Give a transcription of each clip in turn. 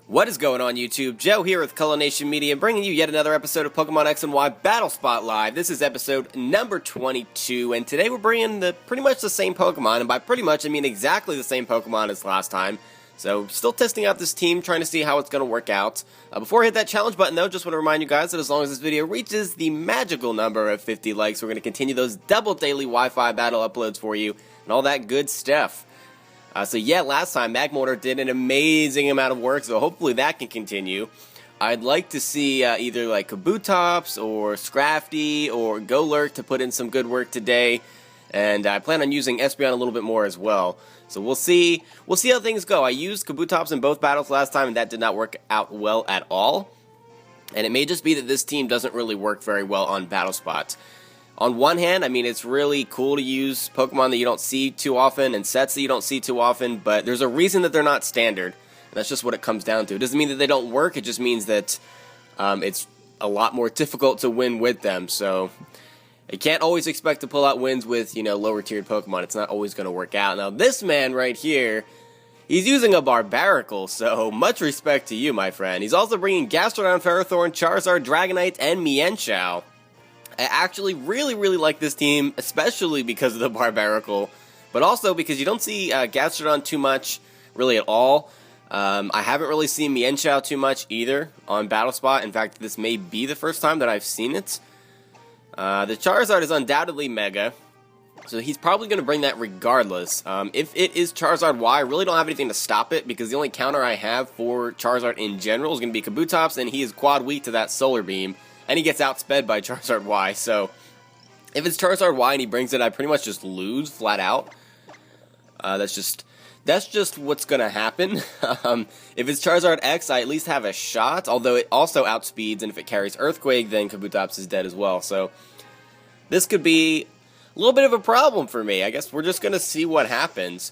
What is going on, YouTube? Joe here with Color Nation Media, bringing you yet another episode of Pokemon X and Y Battle Spot Live. This is episode number 22, and today we're bringing pretty much the same Pokemon, and by pretty much I mean exactly the same Pokemon as last time. So, still testing out this team, trying to see how it's going to work out. Before I hit that challenge button, though, just want to remind you guys that as long as this video reaches the magical number of 50 likes, we're going to continue those double daily Wi-Fi battle uploads for you, and all that good stuff. So yeah, last time Magmortar did an amazing amount of work, so hopefully that can continue. I'd like to see either like Kabutops or Scrafty or Golurk to put in some good work today, and I plan on using Espeon a little bit more as well. So we'll see how things go. I used Kabutops in both battles last time, and that did not work out well at all. And it may just be that this team doesn't really work very well on battle spots. On one hand, I mean, it's really cool to use Pokemon that you don't see too often and sets that you don't see too often, but there's a reason that they're not standard, and that's just what it comes down to. It doesn't mean that they don't work, it just means that it's a lot more difficult to win with them, so you can't always expect to pull out wins with, lower-tiered Pokemon. It's not always going to work out. Now, this man right here, he's using a Barbaracle, so much respect to you, my friend. He's also bringing Gastrodon, Ferrothorn, Charizard, Dragonite, and Mienshao. I actually really like this team, especially because of the Barbaracle, but also because you don't see Gastrodon too much, really at all. I haven't really seen Mienshao too much either on Battle Spot. In fact, this may be the first time that I've seen it. The Charizard is undoubtedly Mega, so he's probably going to bring that regardless. If it is Charizard Y, I really don't have anything to stop it, because the only counter I have for Charizard in general is going to be Kabutops, and he is quad weak to that Solar Beam. And he gets outsped by Charizard Y, so if it's Charizard Y and he brings it, I pretty much just lose flat out. That's just what's gonna happen. If it's Charizard X, I at least have a shot, although it also outspeeds, and if it carries Earthquake, then Kabutops is dead as well. So this could be a little bit of a problem for me. I guess we're just gonna see what happens.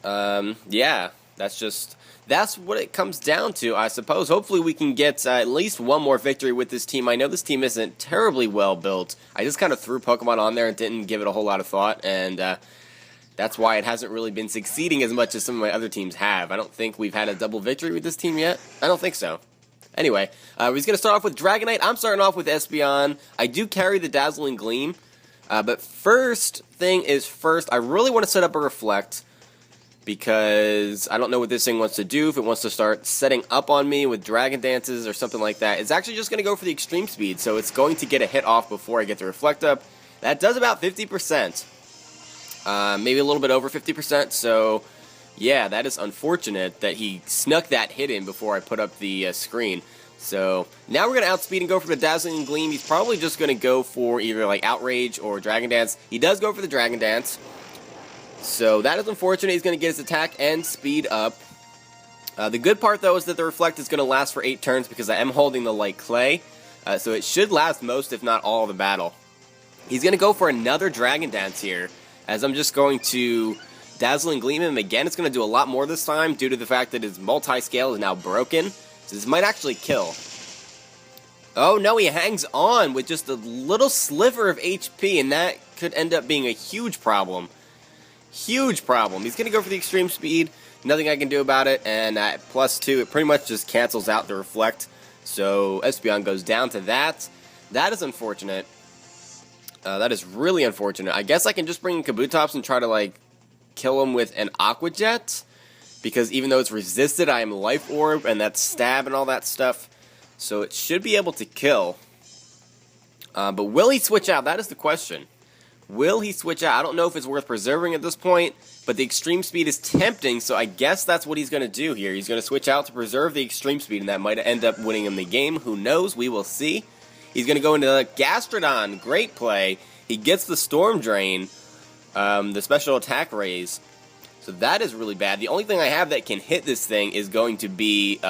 Yeah, that's what it comes down to, I suppose. Hopefully we can get at least one more victory with this team. I know this team isn't terribly well built. I just kind of threw Pokemon on there and didn't give it a whole lot of thought, and that's why it hasn't really been succeeding as much as some of my other teams have. I don't think we've had a double victory with this team yet. I don't think so. Anyway, we're just going to start off with Dragonite. I'm starting off with Espeon. I do carry the Dazzling Gleam, but first thing is first, I really want to set up a Reflect, because I don't know what this thing wants to do, if it wants to start setting up on me with Dragon Dances or something like that. It's actually just going to go for the Extreme Speed, so it's going to get a hit off before I get the Reflect up. That does about 50%, maybe a little bit over 50%, so yeah, that is unfortunate that he snuck that hit in before I put up the screen. So now we're going to outspeed and go for the Dazzling Gleam. He's probably just going to go for either like Outrage or Dragon Dance. He does go for the Dragon Dance. So that is unfortunate. He's going to get his attack and speed up. The good part, though, is that the Reflect is going to last for 8 turns because I am holding the Light Clay. So it should last most, if not all, of the battle. He's going to go for another Dragon Dance here, as I'm just going to Dazzling Gleam him again. It's going to do a lot more this time due to the fact that his multi-scale is now broken. So this might actually kill. Oh, no, he hangs on with just a little sliver of HP, and that could end up being a huge problem. Huge problem. He's going to go for the Extreme Speed. Nothing I can do about it. And at +2, it pretty much just cancels out the Reflect. So Espeon goes down to that. That is unfortunate. That is really unfortunate. I guess I can just bring in Kabutops and try to, like, kill him with an Aqua Jet. Because even though it's resisted, I am Life Orb and that's Stab and all that stuff. So it should be able to kill. But will he switch out? That is the question. Will he switch out? I don't know if it's worth preserving at this point, but the Extreme Speed is tempting, so I guess that's what he's going to do here. He's going to switch out to preserve the Extreme Speed, and that might end up winning him the game. Who knows? We will see. He's going to go into the Gastrodon. Great play. He gets the Storm Drain, the special attack raise. So that is really bad. The only thing I have that can hit this thing is going to be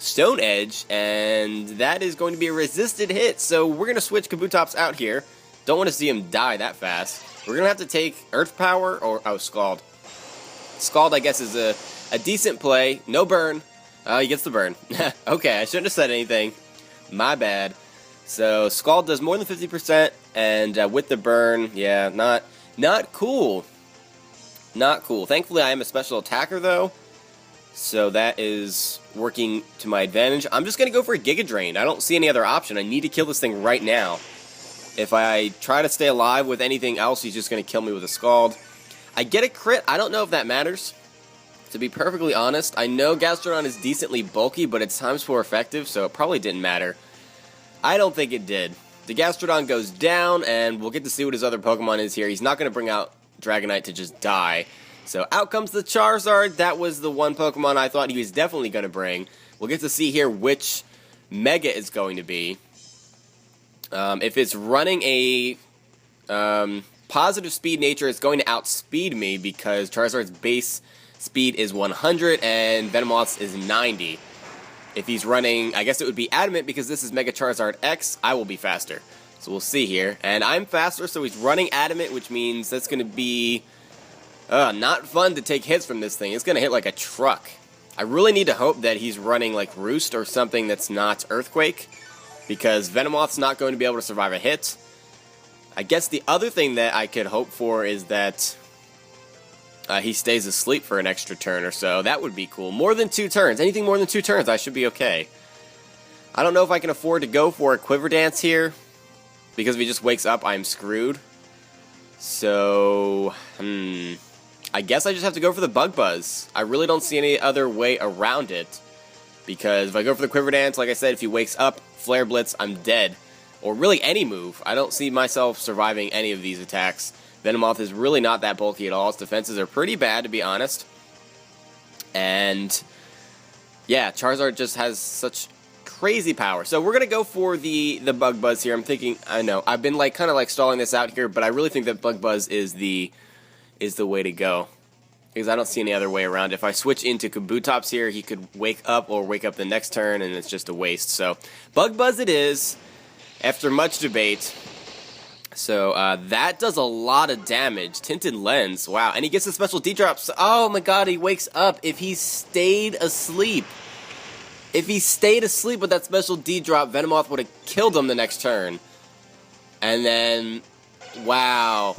Stone Edge, and that is going to be a resisted hit. So we're going to switch Kabutops out here. Don't want to see him die that fast. We're going to have to take Earth Power or... Oh, Scald. Scald, I guess, is a decent play. No burn. He gets the burn. Okay, I shouldn't have said anything. My bad. So, Scald does more than 50%, and with the burn, yeah, not cool. Not cool. Thankfully, I am a special attacker, though. So that is working to my advantage. I'm just going to go for a Giga Drain. I don't see any other option. I need to kill this thing right now. If I try to stay alive with anything else, he's just going to kill me with a Scald. I get a crit. I don't know if that matters. To be perfectly honest, I know Gastrodon is decently bulky, but it's times 4 effective, so it probably didn't matter. I don't think it did. The Gastrodon goes down, and we'll get to see what his other Pokemon is here. He's not going to bring out Dragonite to just die. So out comes the Charizard. That was the one Pokemon I thought he was definitely going to bring. We'll get to see here which Mega is going to be. If it's running a positive speed nature, it's going to outspeed me because Charizard's base speed is 100 and Venomoth's is 90. If he's running, I guess it would be Adamant because this is Mega Charizard X, I will be faster. So we'll see here. And I'm faster, so he's running Adamant, which means that's going to be not fun to take hits from this thing. It's going to hit like a truck. I really need to hope that he's running like Roost or something that's not Earthquake, because Venomoth's not going to be able to survive a hit. I guess the other thing that I could hope for is that he stays asleep for an extra turn or so. That would be cool. More than 2 turns. Anything more than 2 turns, I should be okay. I don't know if I can afford to go for a Quiver Dance here, because if he just wakes up, I'm screwed. So, I guess I just have to go for the Bug Buzz. I really don't see any other way around it, because if I go for the Quiver Dance, like I said, if he wakes up, Flare Blitz, I'm dead. Or really any move. I don't see myself surviving any of these attacks. Venomoth is really not that bulky at all. Its defenses are pretty bad, to be honest. And yeah, Charizard just has such crazy power. So we're going to go for the Bug Buzz here. I'm thinking, I know, I've been like kind of like stalling this out here, but I really think that Bug Buzz is the way to go, because I don't see any other way around. If I switch into Kabutops here, he could wake up or wake up the next turn, and it's just a waste. So Bug Buzz it is, after much debate. So that does a lot of damage. Tinted Lens, wow. And he gets a special D-drop. Oh my god, he wakes up. If he stayed asleep. If he stayed asleep with that special D-drop, Venomoth would have killed him the next turn. And then, wow.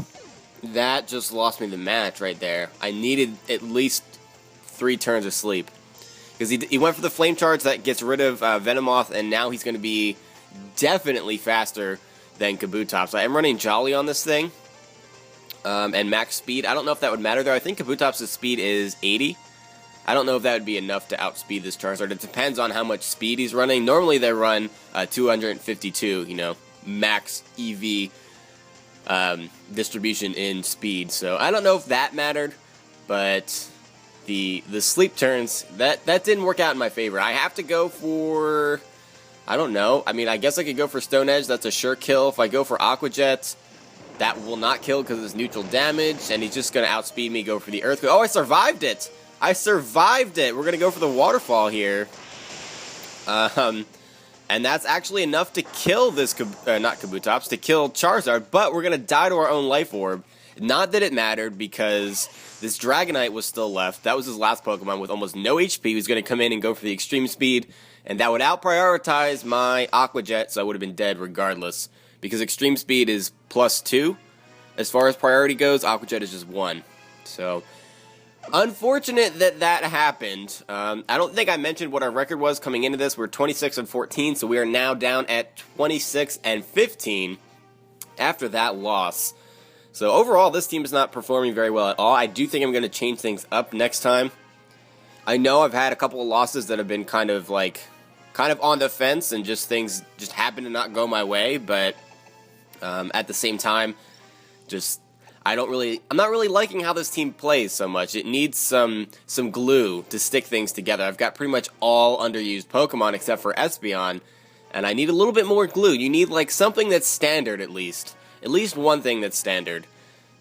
That just lost me the match right there. I needed at least 3 turns of sleep. Because he went for the Flame Charge that gets rid of Venomoth, and now he's going to be definitely faster than Kabutops. I am running Jolly on this thing, and max speed. I don't know if that would matter, though. I think Kabutops' speed is 80. I don't know if that would be enough to outspeed this Charizard. It depends on how much speed he's running. Normally they run 252, you know, max EV distribution in speed. So I don't know if that mattered, but the sleep turns, that didn't work out in my favor. I have to go for, I don't know. I mean, I guess I could go for Stone Edge. That's a sure kill. If I go for Aqua Jet, that will not kill because it's neutral damage, and he's just going to outspeed me, go for the Earthquake. Oh, I survived it! I survived it! We're going to go for the Waterfall here. And that's actually enough to kill this, not Kabutops, to kill Charizard, but we're going to die to our own Life Orb. Not that it mattered, because this Dragonite was still left. That was his last Pokemon with almost no HP. He was going to come in and go for the Extreme Speed, and that would out-prioritize my Aqua Jet, so I would have been dead regardless. Because Extreme Speed is +2. As far as priority goes, Aqua Jet is just 1. So, unfortunate that happened. I don't think I mentioned what our record was coming into this. We're 26-14, so we are now down at 26-15 after that loss. So overall, this team is not performing very well at all. I do think I'm going to change things up next time. I know I've had a couple of losses that have been kind of on the fence, and just things just happen to not go my way, but at the same time, I'm not really liking how this team plays so much. It needs some glue to stick things together. I've got pretty much all underused Pokemon except for Espeon, and I need a little bit more glue. You need like something that's standard at least. At least one thing that's standard.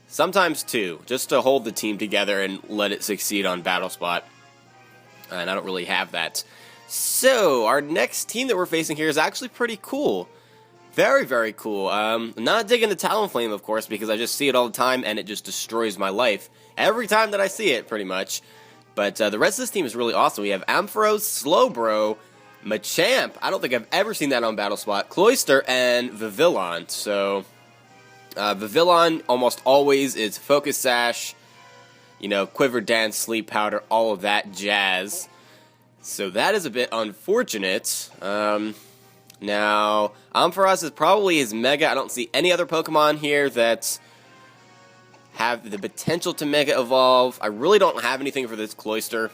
Sometimes 2, just to hold the team together and let it succeed on Battle Spot. And I don't really have that. So, our next team that we're facing here is actually pretty cool. Very, very cool. Not digging the Talonflame, of course, because I just see it all the time and it just destroys my life. Every time that I see it, pretty much. But the rest of this team is really awesome. We have Ampharos, Slowbro, Machamp. I don't think I've ever seen that on Battle Spot. Cloyster, and Vivillon. So, Vivillon almost always is Focus Sash. you know, Quiver Dance, Sleep Powder, all of that jazz. So that is a bit unfortunate. Now, Ampharos is probably his Mega. I don't see any other Pokemon here that have the potential to Mega Evolve. I really don't have anything for this Cloyster.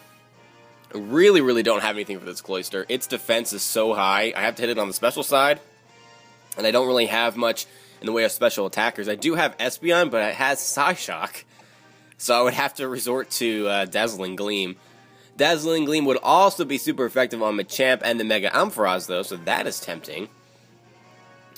I really don't have anything for this Cloyster. Its defense is so high. I have to hit it on the special side. And I don't really have much in the way of special attackers. I do have Espeon, but it has Psyshock. So I would have to resort to Dazzling Gleam. Dazzling Gleam would also be super effective on Machamp and the Mega Ampharos, though, so that is tempting.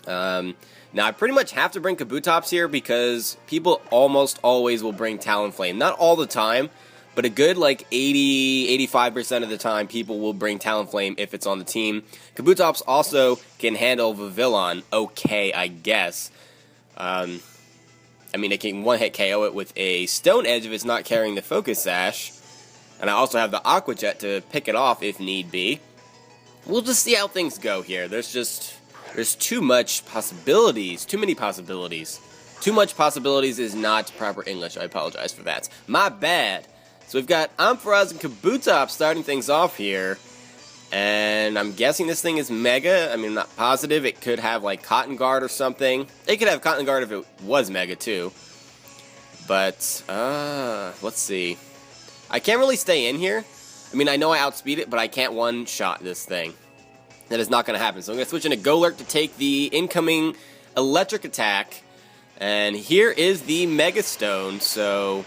Now, I pretty much have to bring Kabutops here because people almost always will bring Talonflame. Not all the time, but a good, like, 80-85% of the time, people will bring Talonflame if it's on the team. Kabutops also can handle Vivillon okay, I guess. I mean, it can one-hit KO it with a Stone Edge if it's not carrying the Focus Sash. And I also have the Aqua Jet to pick it off if need be. We'll just see how things go here. There's too much possibilities. Too many possibilities. Too much possibilities is not proper English. I apologize for that. My bad. So we've got Ampharos and Kabutops starting things off here. And I'm guessing this thing is Mega. I mean, I'm not positive. It could have, like, Cotton Guard or something. It could have Cotton Guard if it was Mega, too. But, let's see. I can't really stay in here. I mean, I know I outspeed it, but I can't one-shot this thing. That is not going to happen. So I'm going to switch into Golurk to take the incoming electric attack. And here is the Mega Stone. So,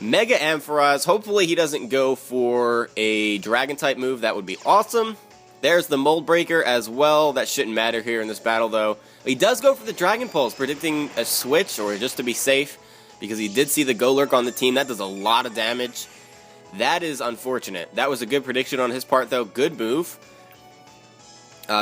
Mega Ampharos. Hopefully he doesn't go for a Dragon-type move. That would be awesome. There's the Mold Breaker as well. That shouldn't matter here in this battle, though. He does go for the Dragon Pulse, predicting a switch, or just to be safe. Because he did see the Golurk on the team. That does a lot of damage. That is unfortunate. That was a good prediction on his part, though. Good move.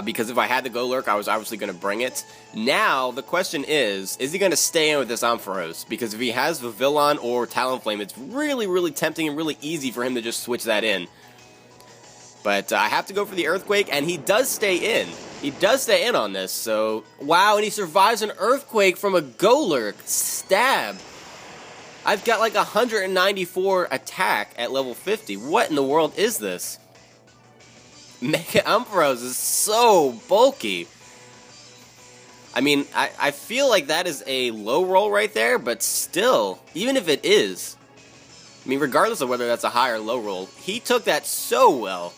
Because if I had the Golurk, I was obviously going to bring it. Now, the question is he going to stay in with this Ampharos? Because if he has Vivillon or Talonflame, it's really tempting and really easy for him to just switch that in. But I have to go for the Earthquake, and he does stay in. He does stay in on this, so... Wow, and he survives an Earthquake from a Golurk. Stab. I've got like 194 attack at level 50. What in the world is this? Mega Ampharos is so bulky. I mean, I feel like that is a low roll right there, but still, even if it is, I mean, regardless of whether that's a high or low roll, he took that so well.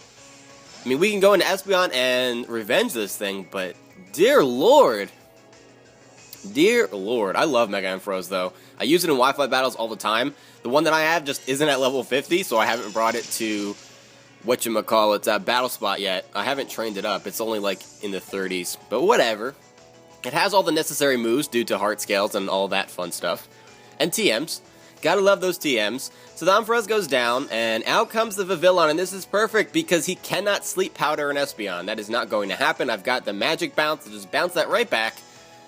I mean, we can go into Espeon and revenge this thing, but dear lord. Dear lord, I love Mega Ampharos though. I use it in Wi-Fi battles all the time. The one that I have just isn't at level 50, so I haven't brought it to whatchamacallit, Battle Spot yet. I haven't trained it up. It's only like in the 30s, but whatever. It has all the necessary moves due to heart scales and all that fun stuff. And TMs. Gotta love those TMs. So the Ampharos goes down, and out comes the Vivillon, and this is perfect because he cannot Sleep Powder an Espeon. That is not going to happen. I've got the Magic Bounce to just bounce that right back.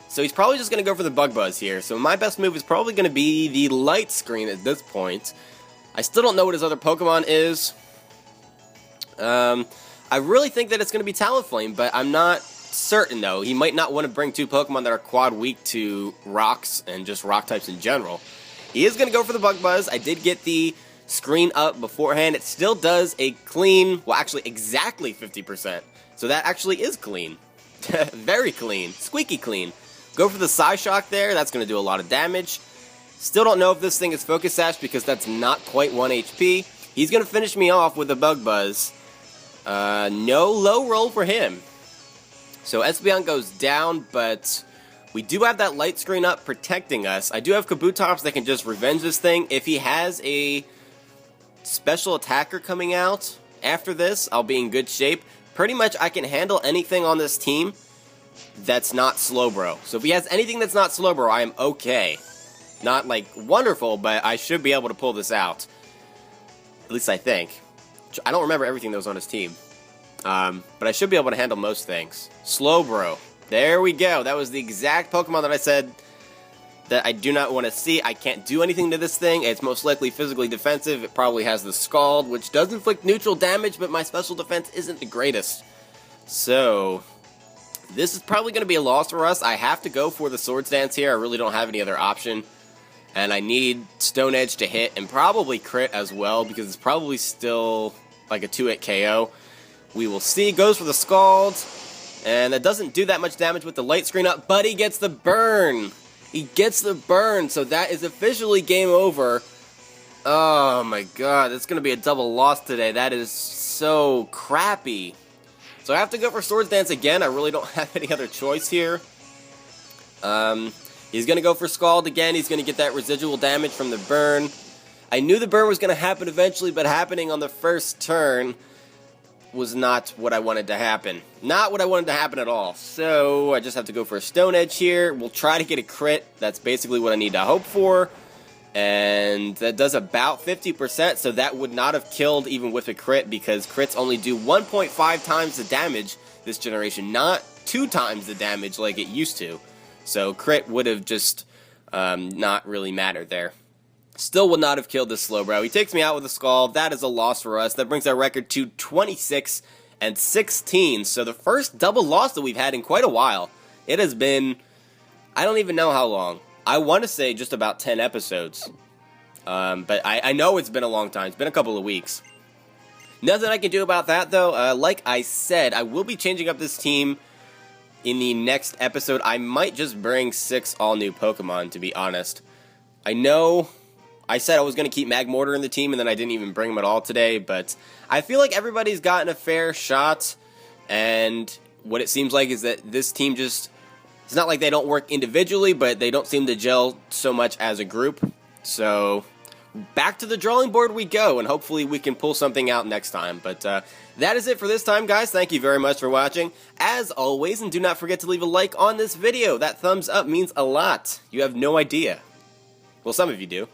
So he's probably just going to go for the Bug Buzz here. So my best move is probably going to be the Light Screen at this point. I still don't know what his other Pokemon is. I really think that it's going to be Talonflame, but I'm not certain though. He might not want to bring two Pokemon that are quad weak to rocks and just rock types in general. He is going to go for the Bug Buzz. I did get the screen up beforehand. It still does a clean, well actually exactly 50%. So that actually is clean. Very clean. Squeaky clean. Go for the Psyshock there. That's going to do a lot of damage. Still don't know if this thing is Focus Sash because that's not quite 1 HP. He's going to finish me off with a Bug Buzz. No low roll for him. So Espeon goes down, but we do have that light screen up protecting us. I do have Kabutops that can just revenge this thing. If he has a special attacker coming out after this, I'll be in good shape. Pretty much I can handle anything on this team that's not Slowbro. So if he has anything that's not Slowbro, I am okay. Not, like, wonderful, but I should be able to pull this out. At least I think. I don't remember everything that was on his team. But I should be able to handle most things. Slowbro. There we go. That was the exact Pokemon that I said that I do not want to see. I can't do anything to this thing. It's most likely physically defensive. It probably has the Scald, which does inflict neutral damage, but my special defense isn't the greatest. So this is probably going to be a loss for us. I have to go for the Swords Dance here. I really don't have any other option. And I need Stone Edge to hit and probably crit as well because it's probably still like a 2-hit KO. We will see. Goes for the Scald. And that doesn't do that much damage with the light screen up, but he gets the burn. He gets the burn, so that is officially game over. Oh my god, that's going to be a double loss today. That is so crappy. So I have to go for Swords Dance again. I really don't have any other choice here. He's going to go for Scald again. He's going to get that residual damage from the burn. I knew the burn was going to happen eventually, but happening on the first turn was not what I wanted to happen. Not what I wanted to happen at all. So I just have to go for a Stone Edge here. We'll try to get a crit. That's basically what I need to hope for. And that does about 50%, so that would not have killed even with a crit because crits only do 1.5 times the damage this generation, not 2 times the damage like it used to. So crit would have just not really mattered there. Still would not have killed this Slowbro. He takes me out with a Scald. That is a loss for us. That brings our record to 26-16. So the first double loss that we've had in quite a while. It has been, I don't even know how long. I want to say just about 10 episodes. But I know it's been a long time. It's been a couple of weeks. Nothing I can do about that, though. Like I said, I will be changing up this team in the next episode. I might just bring 6 all-new Pokemon, to be honest. I know I said I was going to keep Magmortar in the team, and then I didn't even bring him at all today, but I feel like everybody's gotten a fair shot, and what it seems like is that this team just, it's not like they don't work individually, but they don't seem to gel so much as a group. So back to the drawing board we go, and hopefully we can pull something out next time. But that is it for this time, guys. Thank you very much for watching, as always, and do not forget to leave a like on this video. That thumbs up means a lot. You have no idea. Well, some of you do,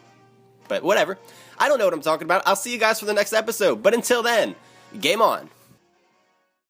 but whatever. I don't know what I'm talking about. I'll see you guys for the next episode, but until then, game on.